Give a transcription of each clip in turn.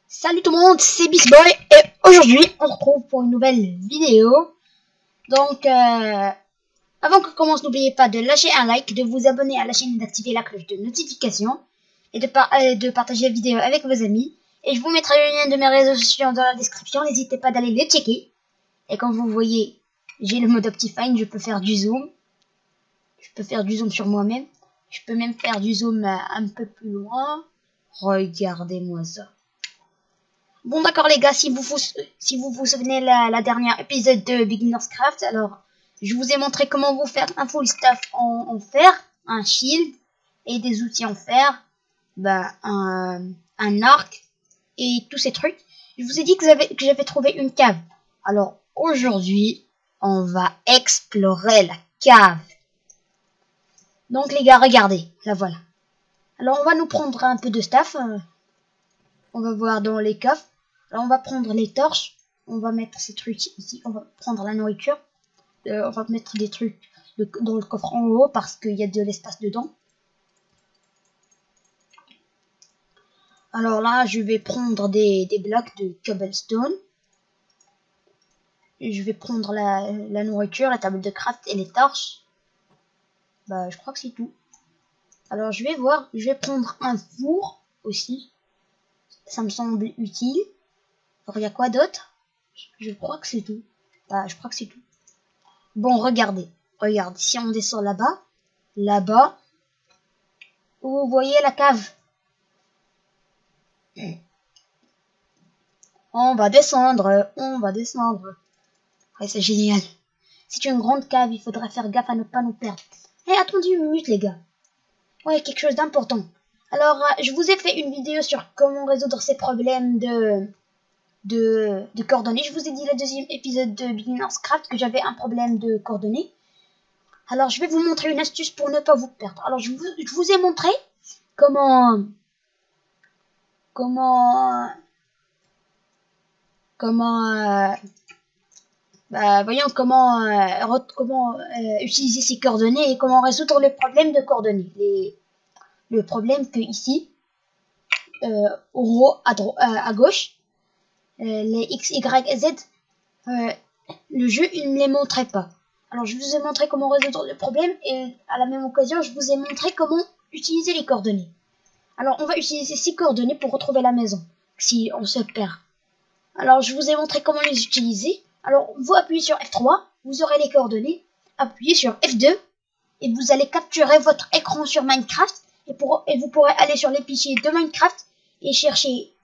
Salut tout le monde, c'est Beastboy et aujourd'hui on se retrouve pour une nouvelle vidéo. Donc avant que commence, n'oubliez pas de lâcher un like, de vous abonner à la chaîne et d'activer la cloche de notification et de partager la vidéo avec vos amis. Et je vous mettrai le lien de mes réseaux sociaux dans la description, n'hésitez pas d'aller les checker. Et comme vous voyez, j'ai le mode Optifine, je peux faire du zoom. Je peux faire du zoom sur moi-même. Je peux même faire du zoom un peu plus loin. Regardez-moi ça. Bon d'accord les gars, si vous vous souvenez la dernière épisode de Beginner's Craft, alors je vous ai montré comment vous faire un full staff en fer, un shield et des outils en fer, un arc et tous ces trucs. Je vous ai dit que j'avais trouvé une cave. Alors aujourd'hui, on va explorer la cave. Donc les gars, regardez, la voilà. Alors on va nous prendre un peu de staff. On va voir dans les coffres. Alors on va prendre les torches, on va mettre ces trucs ici, on va prendre la nourriture, on va mettre des trucs dans le coffre en haut parce qu'il y a de l'espace dedans. Alors là je vais prendre des blocs de cobblestone. Et je vais prendre la nourriture, la table de craft et les torches. Bah je crois que c'est tout. Alors je vais voir, je vais prendre un four aussi. Ça me semble utile. Alors il y a quoi d'autre? Je crois que c'est tout. Bah je crois que c'est tout. Bon, regardez, si on descend là-bas, vous voyez la cave. On va descendre. Ouais, c'est génial. C'est une grande cave, il faudra faire gaffe à ne pas nous perdre. Eh, attendez une minute, les gars. Ouais, quelque chose d'important. Alors, je vous ai fait une vidéo sur comment résoudre ces problèmes de coordonnées. Je vous ai dit le deuxième épisode de Beginner's Craft que j'avais un problème de coordonnées. Alors, je vais vous montrer une astuce pour ne pas vous perdre. Alors, je vous ai montré comment utiliser ces coordonnées et comment résoudre le problème de coordonnées. Le problème que ici, en haut à gauche, les X, Y et Z, le jeu il ne les montrait pas. Alors je vous ai montré comment résoudre le problème et à la même occasion je vous ai montré comment utiliser les coordonnées. Alors on va utiliser ces coordonnées pour retrouver la maison si on se perd. Alors je vous ai montré comment les utiliser. Alors vous appuyez sur F3, vous aurez les coordonnées. Appuyez sur F2 et vous allez capturer votre écran sur Minecraft et vous pourrez aller sur les fichiers de Minecraft et chercher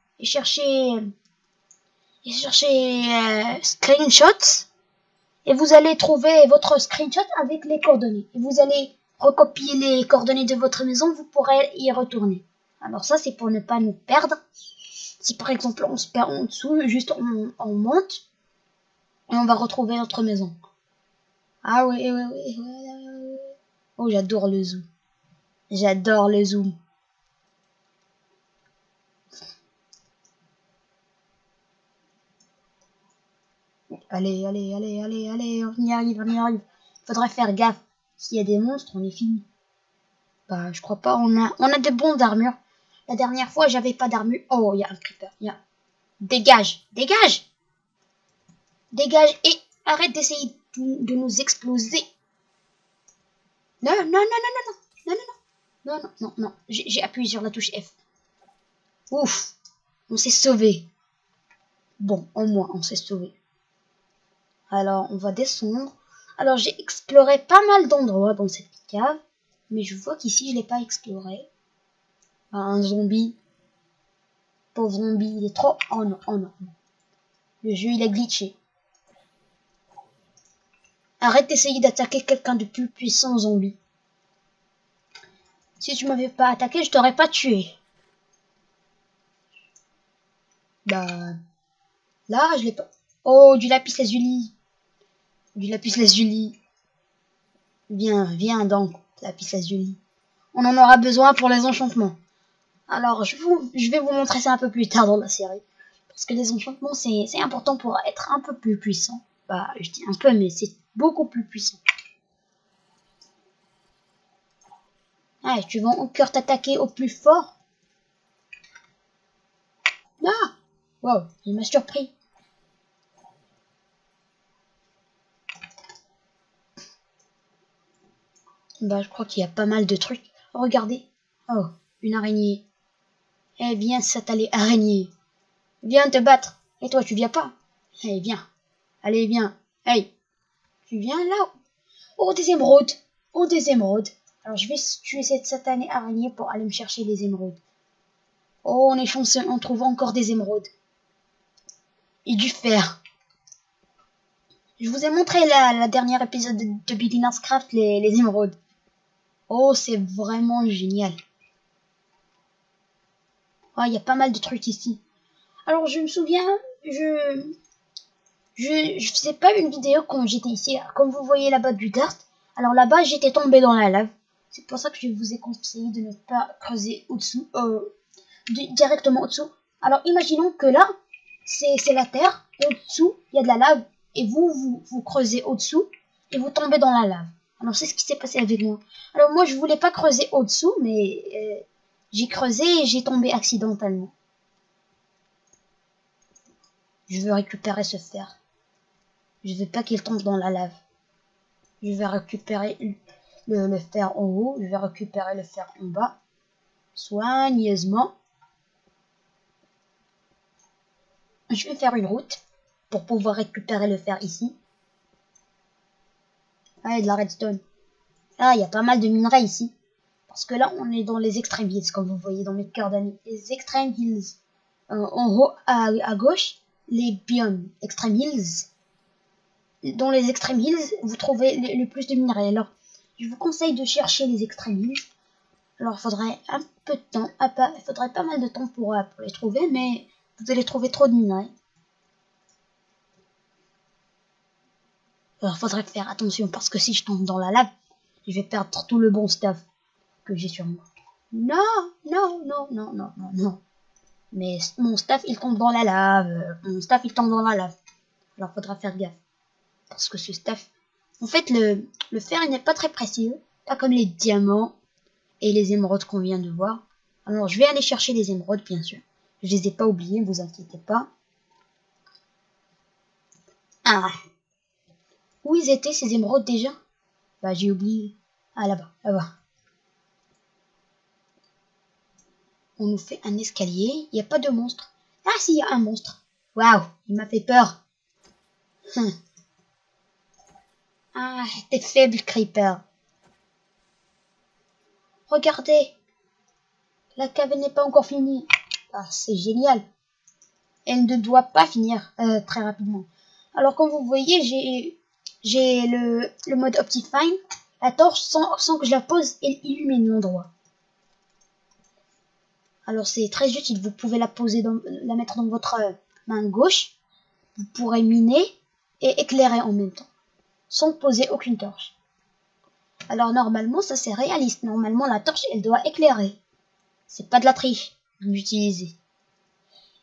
screenshots et vous allez trouver votre screenshot avec les coordonnées. Et vous allez recopier les coordonnées de votre maison, vous pourrez y retourner. Alors ça c'est pour ne pas nous perdre. Si par exemple on se perd en dessous, juste on monte et on va retrouver notre maison. Ah oui. Oh j'adore le zoom. J'adore le zoom. Allez, on y arrive. Faudrait faire gaffe. S'il y a des monstres, on est fini. Bah, je crois pas, on a de bonnes armures. La dernière fois, j'avais pas d'armure. Oh, il y a un creeper. Dégage et arrête d'essayer de nous exploser. Non. J'ai appuyé sur la touche F. Ouf, on s'est sauvé. Bon, au moins, on s'est sauvé. Alors, on va descendre. Alors, j'ai exploré pas mal d'endroits dans cette cave. Mais je vois qu'ici, je l'ai pas exploré. Ah, un zombie. Pauvre zombie, il est trop... Oh non. Le jeu, il a glitché. Arrête d'essayer d'attaquer quelqu'un de plus puissant, zombie. Si tu m'avais pas attaqué, je t'aurais pas tué. Bah... Là, je l'ai pas... Oh, du lapis lazuli. Viens donc, lapis lazuli. On en aura besoin pour les enchantements. Alors, je vais vous montrer ça un peu plus tard dans la série. Parce que les enchantements, c'est important pour être un peu plus puissant. Bah, je dis un peu, mais c'est beaucoup plus puissant. Ah, tu vas encore t'attaquer au plus fort. Ah, Wow, il m'a surpris. Bah, je crois qu'il y a pas mal de trucs. Oh, regardez. Oh, une araignée. Eh, viens s'atteler, araignée. Viens te battre. Et toi, tu viens pas? Eh, viens. Allez, viens. Hey, tu viens là? Oh, des émeraudes. Oh, des émeraudes. Alors, je vais tuer cette satanée araignée pour aller me chercher les émeraudes. Oh, on est chanceux, on trouve encore des émeraudes. Et du fer. Je vous ai montré la dernière épisode de Beginner's Craft, les émeraudes. Oh, c'est vraiment génial. Oh, il y a pas mal de trucs ici. Alors, je me souviens, je faisais pas une vidéo quand j'étais ici. Comme vous voyez là-bas du dirt. Alors là-bas, j'étais tombé dans la lave. C'est pour ça que je vous ai conseillé de ne pas creuser au-dessous, directement au-dessous. Alors, imaginons que là, c'est la terre, et au-dessous, il y a de la lave, et vous creusez au-dessous, et vous tombez dans la lave. Alors, c'est ce qui s'est passé avec moi. Alors, moi, je voulais pas creuser au-dessous, mais j'ai creusé et j'ai tombé accidentellement. Je veux récupérer ce fer. Je veux pas qu'il tombe dans la lave. Je vais récupérer le fer en haut, je vais récupérer le fer en bas, soigneusement. Je vais faire une route pour pouvoir récupérer le fer ici. Ah, il y a de la redstone. Ah, il y a pas mal de minerais ici. Parce que là, on est dans les Extreme Hills, comme vous voyez dans mes coordonnées. Les Extreme Hills. En haut, à gauche, les biomes Extreme Hills. Dans les Extreme Hills, vous trouvez le plus de minerais. Alors, je vous conseille de chercher les Extreme Hills. Alors, il faudrait un peu de temps. Il faudrait pas mal de temps pour les trouver, mais vous allez trouver trop de minerais. Alors, faudrait faire attention parce que si je tombe dans la lave, je vais perdre tout le bon stuff que j'ai sur moi. Non, non, non, non, non, non, non. Mais mon stuff, il tombe dans la lave. Mon stuff, il tombe dans la lave. Alors, faudra faire gaffe. Parce que ce stuff... En fait, le fer, il n'est pas très précieux. Pas comme les diamants et les émeraudes qu'on vient de voir. Alors, je vais aller chercher les émeraudes, bien sûr. Je les ai pas oubliées, ne vous inquiétez pas. Ah. Où ils étaient, ces émeraudes, déjà? Bah, j'ai oublié. Ah, là-bas, là-bas. On nous fait un escalier. Il n'y a pas de monstre. Ah, si, il y a un monstre. Waouh, il m'a fait peur. Ah, t'es faible, Creeper. Regardez. La cave n'est pas encore finie. Ah, c'est génial. Elle ne doit pas finir très rapidement. Alors, comme vous voyez, j'ai le mode Optifine. La torche, sans que je la pose, elle illumine l'endroit. Alors, c'est très utile. Vous pouvez la mettre dans votre main gauche. Vous pourrez miner et éclairer en même temps, sans poser aucune torche. Alors, normalement, ça c'est réaliste. Normalement, la torche, elle doit éclairer. C'est pas de la triche d'utiliser.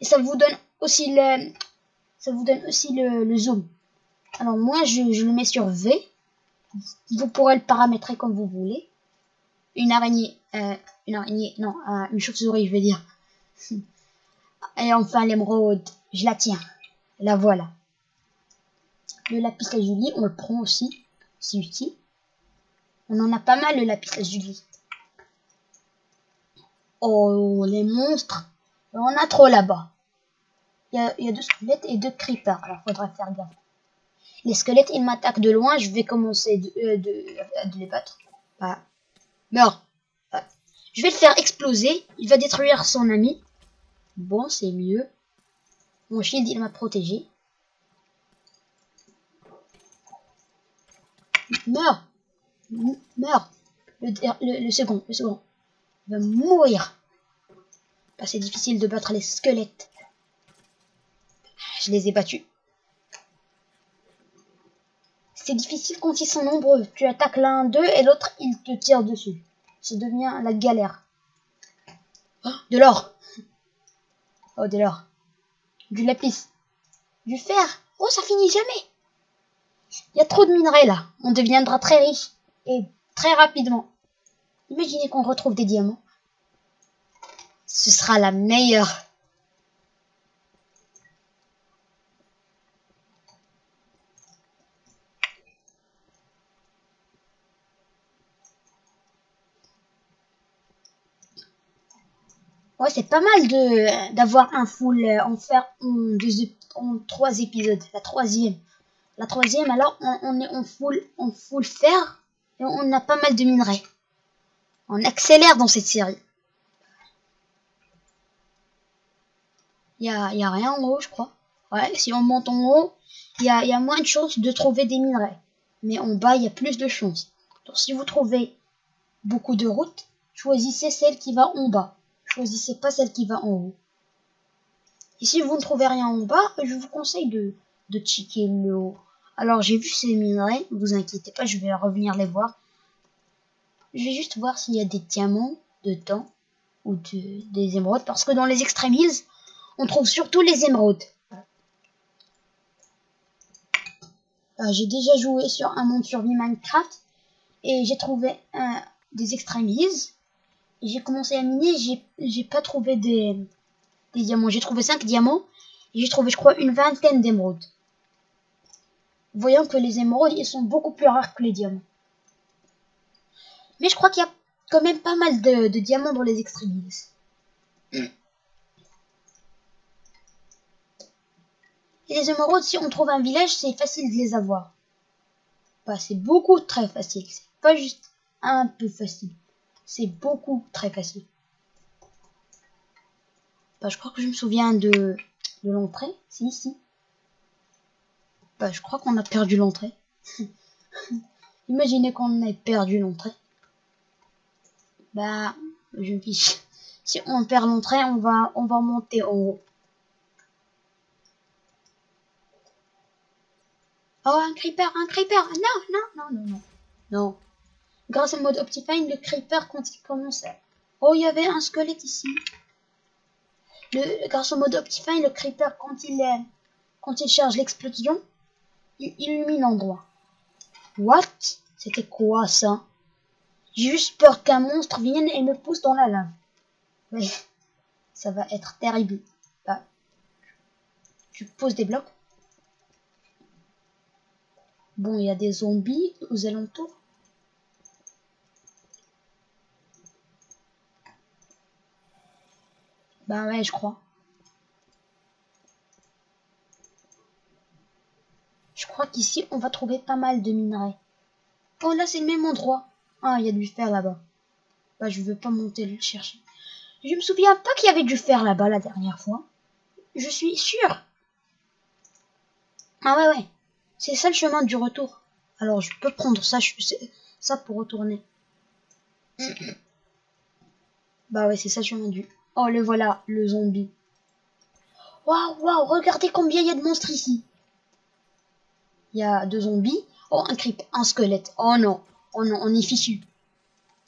Et ça vous donne aussi le zoom. Alors moi je le mets sur V. Vous pourrez le paramétrer comme vous voulez. Une araignée, non, une chauve-souris je vais dire. Et enfin l'émeraude, je la tiens. La voilà. Le lapis lazuli, on le prend aussi, c'est utile. On en a pas mal le lapis lazuli. Oh les monstres, on en a trop là-bas. Il y a 2 squelettes et 2 creepers, alors faudra faire gaffe. Les squelettes, ils m'attaquent de loin, je vais commencer de les battre. Ah. Meurs. Ah. Je vais le faire exploser, il va détruire son ami. Bon, c'est mieux. Mon shield, il m'a protégé. Meurs. Meurs. Le second. Il va mourir. Bah, c'est difficile de battre les squelettes. Je les ai battus. C'est difficile quand ils sont nombreux. Tu attaques l'un d'eux et l'autre, il te tire dessus. Ça devient la galère. Oh, de l'or. Oh, de l'or. Du lapis. Du fer. Oh, ça finit jamais. Il y a trop de minerais là. On deviendra très riche. Et très rapidement. Imaginez qu'on retrouve des diamants. Ce sera la meilleure. Ouais, c'est pas mal de d'avoir un full en faire en 3 épisodes. La troisième, alors on est en full fer et on a pas mal de minerais. On accélère dans cette série. Y a rien en haut, je crois. Ouais, si on monte en haut, y a moins de chances de trouver des minerais. Mais en bas, il y a plus de chances. Donc si vous trouvez beaucoup de routes, choisissez celle qui va en bas. Choisissez pas celle qui va en haut. Et si vous ne trouvez rien en bas, je vous conseille de checker le haut. Alors j'ai vu ces minerais, vous inquiétez pas, je vais revenir les voir. Je vais juste voir s'il y a des diamants dedans ou des émeraudes, parce que dans les extremis, on trouve surtout les émeraudes. J'ai déjà joué sur un monde survie Minecraft et j'ai trouvé des extremis. J'ai commencé à miner, j'ai pas trouvé des diamants. J'ai trouvé 5 diamants et j'ai trouvé, je crois, une vingtaine d'émeraudes. Voyons que les émeraudes, ils sont beaucoup plus rares que les diamants. Mais je crois qu'il y a quand même pas mal de diamants dans les extremis. Et les émeraudes, si on trouve un village, c'est facile de les avoir. Bah, c'est beaucoup très facile. C'est pas juste un peu facile. C'est beaucoup très facile. Bah, je crois que je me souviens de l'entrée. C'est ici. Bah, je crois qu'on a perdu l'entrée. Imaginez qu'on ait perdu l'entrée. Bah, je me fiche. Si on perd l'entrée, on va monter en haut. Oh, un creeper, un creeper. Non, non, non, non, non. Non. Grâce au mode Optifine, le creeper, quand il commence à... Oh, il y avait un squelette ici. Grâce au mode Optifine, le creeper, quand il charge l'explosion, il illumine l'endroit. What? C'était quoi ça? J'ai juste peur qu'un monstre vienne et me pousse dans la lave. Oui, ça va être terrible. Bah, je pose des blocs. Bon, il y a des zombies aux alentours. Bah ouais, je crois. Je crois qu'ici, on va trouver pas mal de minerais. Oh, là, c'est le même endroit. Ah, il y a du fer là-bas. Bah, je veux pas monter le chercher. Je me souviens pas qu'il y avait du fer là-bas la dernière fois. Je suis sûre. Ah ouais, ouais. C'est ça le chemin du retour. Alors, je peux prendre ça, ça pour retourner. Bah ouais, c'est ça le chemin du... Oh, le voilà, le zombie. Waouh, waouh, regardez combien il y a de monstres ici. Il y a 2 zombies. Oh, un creep, un squelette. Oh non, on est fichu.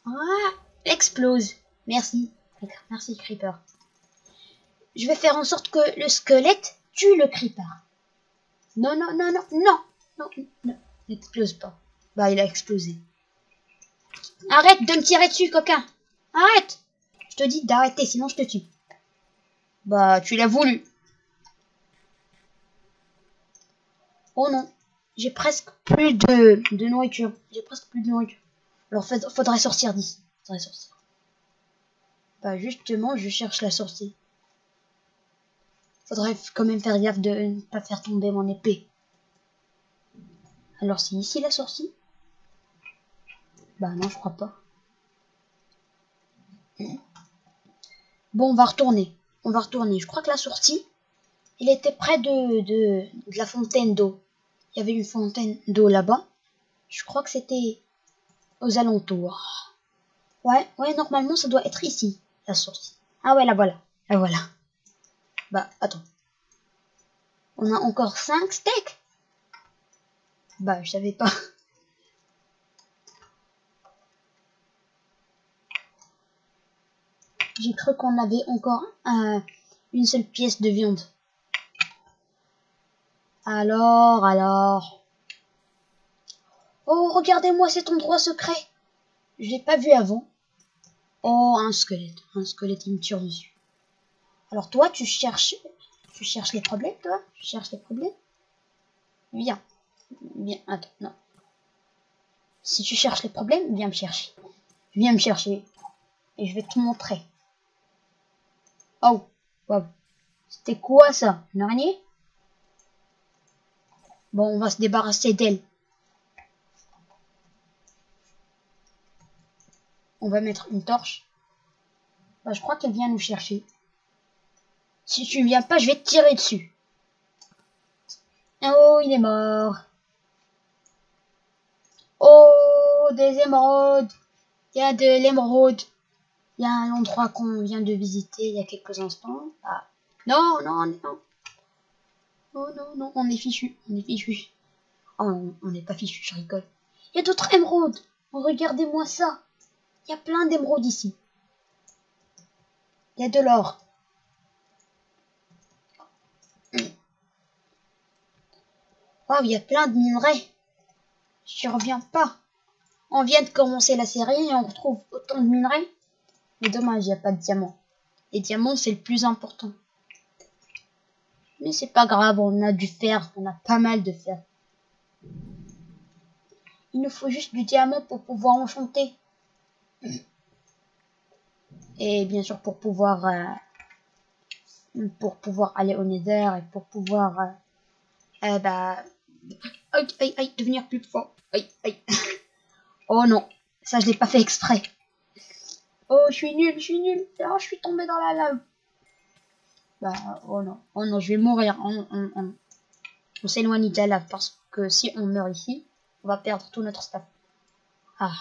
Ah, explose. Merci. Merci, creeper. Je vais faire en sorte que le squelette tue le creeper. Non, non, non, non, non, non, non. N'explose pas. Bah, il a explosé. Arrête de me tirer dessus, coquin. Arrête. Je te dis d'arrêter, sinon je te tue. Bah, tu l'as voulu. Oh non. J'ai presque plus de nourriture. J'ai presque plus de nourriture. Alors, faudrait sortir d'ici. Faudrait sortir. Bah, justement, je cherche la sortie. Faudrait quand même faire gaffe de ne pas faire tomber mon épée. Alors, c'est ici la sortie? Bah non, je crois pas. Bon, on va retourner. On va retourner. Je crois que la sortie, il était près de la fontaine d'eau. Il y avait une fontaine d'eau là-bas. Je crois que c'était aux alentours. Ouais, ouais, normalement, ça doit être ici, la sortie. Ah ouais, la voilà. La voilà. Bah, attends. On a encore 5 steaks? Bah, je savais pas. J'ai cru qu'on avait encore une seule pièce de viande. Alors. Oh, regardez-moi cet endroit secret. Je l'ai pas vu avant. Oh, un squelette. Un squelette, il me tire dessus. Alors toi, tu cherches les problèmes, toi? Tu cherches les problèmes? Viens. Viens, attends, non. Si tu cherches les problèmes, viens me chercher. Viens me chercher. Et je vais te montrer. Oh, wow. C'était quoi ça? Une araignée? Bon, on va se débarrasser d'elle. On va mettre une torche. Bah, je crois qu'elle vient nous chercher. Si tu ne viens pas, je vais te tirer dessus. Oh, il est mort. Oh, des émeraudes. Il y a de l'émeraude. Il y a un endroit qu'on vient de visiter il y a quelques instants. Ah. Non, non, non. Oh non, non, on est fichu. On est fichu. Oh, on n'est pas fichu, je rigole. Il y a d'autres émeraudes. Oh, regardez-moi ça. Il y a plein d'émeraudes ici. Il y a de l'or. Waouh, il y a plein de minerais. Je reviens pas. On vient de commencer la série et on retrouve autant de minerais. Mais dommage, il n'y a pas de diamants. Les diamants, c'est le plus important. Mais c'est pas grave, on a du fer. On a pas mal de fer. Il nous faut juste du diamant pour pouvoir enchanter. Et bien sûr pour pouvoir aller au Nether et pour pouvoir bah aïe aïe aïe devenir plus fort. Aïe aïe. Oh non, ça je l'ai pas fait exprès. Oh je suis nul, oh, je suis tombé dans la lave. Bah oh non, je vais mourir. On s'éloigne de la lave parce que si on meurt ici, on va perdre tout notre stuff. Ah.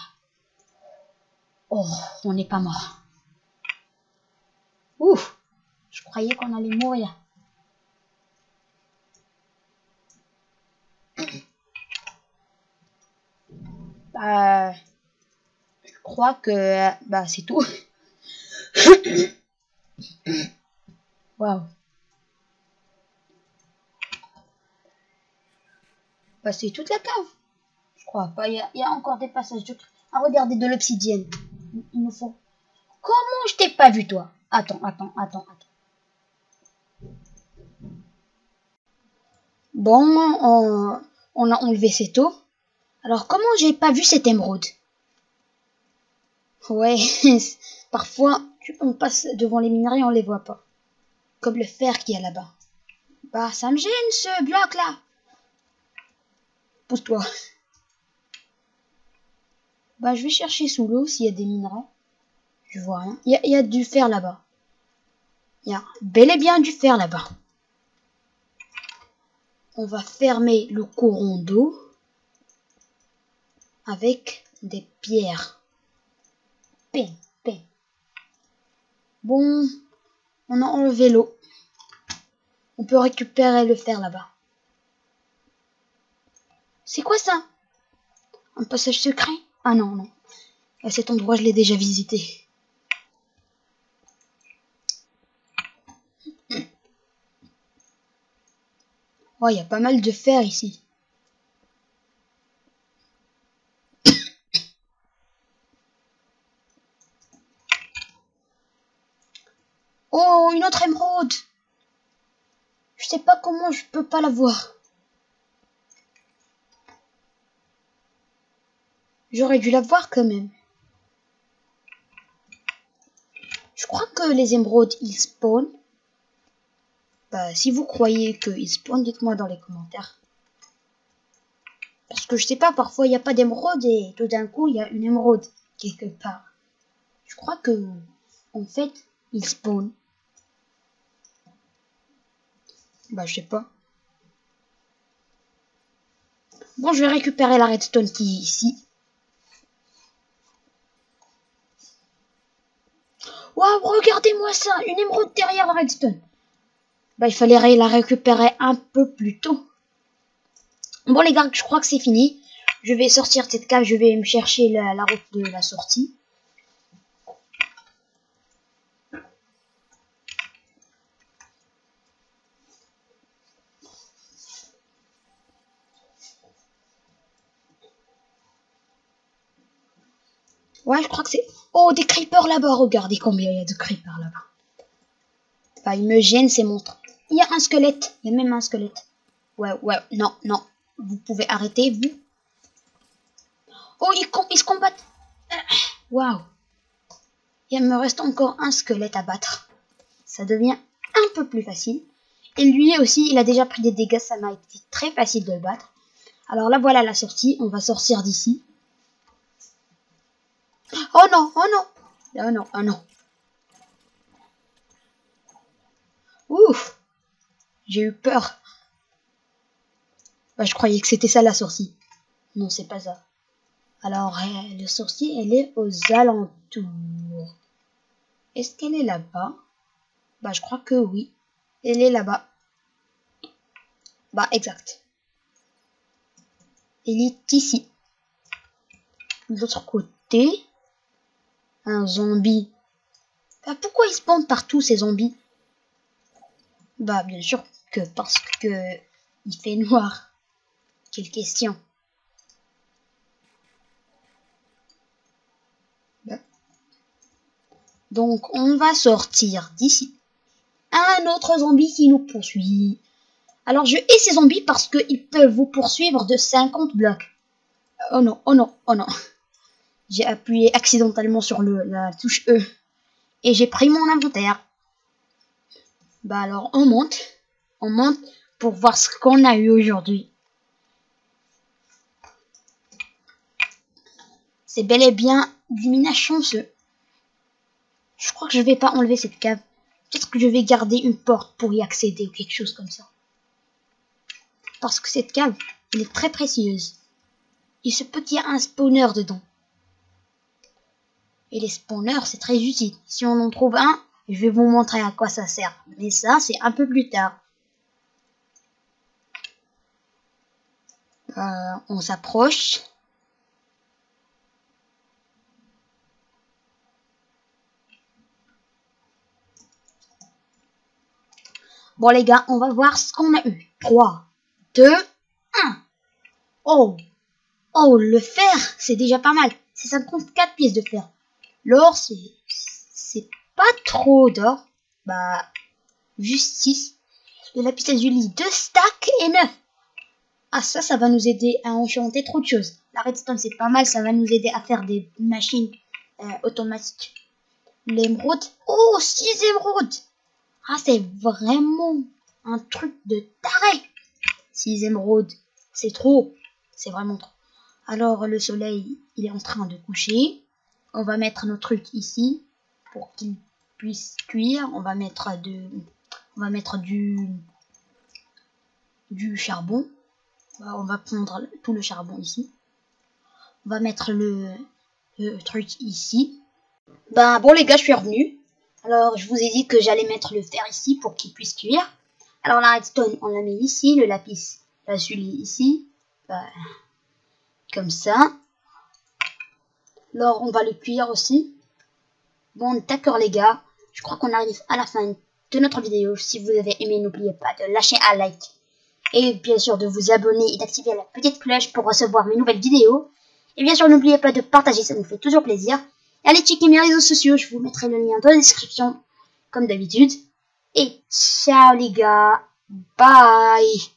Oh, on n'est pas mort. Ouf, je croyais qu'on allait mourir. Bah, je crois que bah c'est tout. Waouh. Bah c'est toute la cave. Je crois pas. Il y a encore des passages de... Ah regardez de l'obsidienne. Il nous faut. Comment je t'ai pas vu toi? Attends. Bon, on a enlevé cette eau. Alors comment j'ai pas vu cette émeraude? Ouais, parfois on passe devant les minerais, on les voit pas. Comme le fer qui est là-bas. Bah ça me gêne ce bloc là. Pousse-toi. Bah je vais chercher sous l'eau s'il y a des minerais. Je vois rien. Il y a du fer là-bas. Il y a bel et bien du fer là-bas. On va fermer le courant d'eau avec des pierres. Ping. Bon, on a enlevé l'eau. On peut récupérer le fer là-bas. C'est quoi ça? Un passage secret? Ah non. À cet endroit, je l'ai déjà visité. Oh, il y a pas mal de fer ici. Oh, une autre émeraude. Je sais pas comment je peux pas la voir. J'aurais dû la voir quand même. Je crois que les émeraudes, ils spawnent. Bah, si vous croyez qu'ils spawnent, dites-moi dans les commentaires. Parce que je sais pas, parfois il n'y a pas d'émeraude et tout d'un coup il y a une émeraude quelque part. Je crois que, en fait, ils spawnent. Bah, je sais pas. Bon, je vais récupérer la redstone qui est ici. Waouh, regardez-moi ça, une émeraude derrière la redstone. Bah, il fallait la récupérer un peu plus tôt. Bon, les gars, je crois que c'est fini. Je vais sortir de cette cave, je vais me chercher la route de la sortie. Ouais, je crois que c'est... Oh, des creepers là-bas, regardez combien il y a de creepers là-bas. Bah, il me gêne, ces monstres. Il y a un squelette, il y a même un squelette. Ouais, non. Vous pouvez arrêter, vous. Oh, ils se combattent. Waouh. Il me reste encore un squelette à battre. ça devient un peu plus facile. Et lui aussi, il a déjà pris des dégâts, ça m'a été très facile de le battre. Alors là, voilà la sortie, on va sortir d'ici. Oh non, oh non, oh non, oh non. Ouf, j'ai eu peur. Bah, je croyais que c'était ça la sortie. Non, c'est pas ça. Alors, le sorcier, elle est aux alentours. Est-ce qu'elle est là-bas? Bah, je crois que oui. Elle est là-bas. Bah, exact. Elle est ici. De l'autre côté, un zombie. Bah, pourquoi ils spawnent partout ces zombies? Bah, bien sûr que parce que il fait noir. Quelle question. Bah. Donc, on va sortir d'ici. Un autre zombie qui nous poursuit. Alors, je hais ces zombies parce qu'ils peuvent vous poursuivre de 50 blocs. Oh non, oh non, oh non. J'ai appuyé accidentellement sur la touche E. Et j'ai pris mon inventaire. Bah alors, on monte. On monte pour voir ce qu'on a eu aujourd'hui. C'est bel et bien du minage chanceux. Je crois que je vais pas enlever cette cave. Peut-être que je vais garder une porte pour y accéder ou quelque chose comme ça. Parce que cette cave, elle est très précieuse. Il se peut qu'il y ait un spawner dedans. Et les spawners, c'est très utile. Si on en trouve un, je vais vous montrer à quoi ça sert. Mais ça, c'est un peu plus tard. On s'approche. Bon les gars, on va voir ce qu'on a eu. 3, 2, 1. Oh, oh, le fer, c'est déjà pas mal. C'est 54 pièces de fer. L'or, c'est pas trop d'or. Bah, juste 6. Le lapis lazuli, 2 stacks et 9. Ah, ça va nous aider à enchanter trop de choses. La redstone, c'est pas mal. Ça va nous aider à faire des machines automatiques. L'émeraude. Oh, 6 émeraudes. Ah, c'est vraiment un truc de taré. 6 émeraudes. C'est trop. C'est vraiment trop. Alors, le soleil, il est en train de coucher. On va mettre nos trucs ici pour qu'ils puissent cuire. On va mettre du charbon. On va prendre tout le charbon ici. On va mettre le truc ici. Ben bon les gars, je suis revenu. Alors je vous ai dit que j'allais mettre le fer ici pour qu'il puisse cuire. Alors la redstone, on la met ici, le lapis lazuli ici. Ben, comme ça. Alors on va le cuire aussi. Bon d'accord les gars, je crois qu'on arrive à la fin de notre vidéo. Si vous avez aimé, n'oubliez pas de lâcher un like. Et bien sûr de vous abonner et d'activer la petite cloche pour recevoir mes nouvelles vidéos. Et bien sûr n'oubliez pas de partager, ça nous fait toujours plaisir. Et allez checker mes réseaux sociaux, je vous mettrai le lien dans la description comme d'habitude. Et ciao les gars, bye.